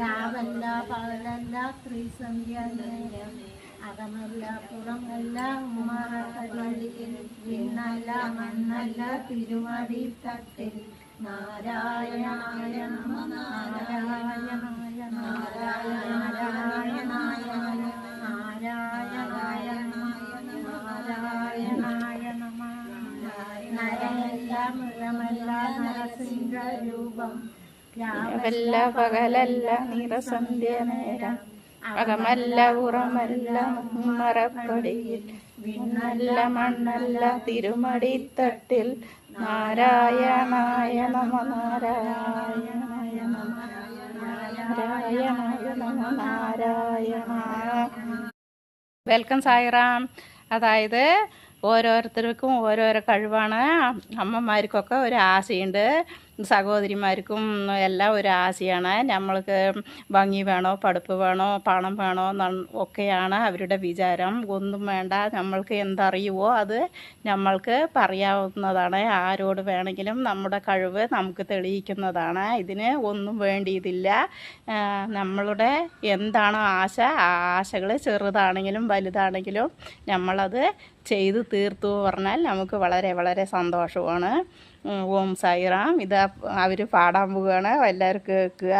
രാവല്ല പകലല്ല സ്ത്രീസന്ധ്യ നേരം അകമല്ല പുറമല്ല ഉമ്മറക്കടിയിൽ വിണ്ണല്ല മണ്ണല്ല തിരുവടി തട്ടിൽ നാരായണായ നമ നാരായണായ നാരായണായ നാരായണായ നാരായണായ നമ നരമല്ല മൃഗമല്ല നരസിംഹ രൂപം രാവല്ല പകലല്ല നിറസന്ധ്യ നേരം അകമല്ല ഉറമല്ല മറപ്പടിയിൽ വിണ്ണല്ല മണ്ണല്ല തിരുമടിത്തട്ടിൽ നാരായണായ നമ നാരായണായ നമ നാരായണായ നമ നാരായണ. വെൽക്കം സായിറാം. അതായത് ഓരോരുത്തർക്കും ഓരോരോ കഴിവാണ്. അമ്മമാർക്കൊക്കെ ഒരു ആശയുണ്ട്, സഹോദരിമാർക്കും എല്ലാം ഒരു ആശയാണ്. നമ്മൾക്ക് ഭംഗി വേണോ, പഠിപ്പ് വേണോ, പണം വേണോ ഒക്കെയാണ് അവരുടെ വിചാരം. ഒന്നും വേണ്ട, നമ്മൾക്ക് എന്തറിയുമോ അത് നമ്മൾക്ക് പറയാവുന്നതാണ്. ആരോട് വേണമെങ്കിലും നമ്മുടെ കഴിവ് നമുക്ക് തെളിയിക്കുന്നതാണ്. ഇതിന് ഒന്നും വേണ്ടിയതില്ല. നമ്മളുടെ എന്താണോ ആശ, ആ ആശകൾ ചെറുതാണെങ്കിലും വലുതാണെങ്കിലും നമ്മളത് ചെയ്ത് തീർത്തു പറഞ്ഞാൽ നമുക്ക് വളരെ വളരെ സന്തോഷമാണ്. ഓം സായിറാം. ഇത് അവർ പാടാൻ പോവുകയാണ്, എല്ലാവരും കേൾക്കുക.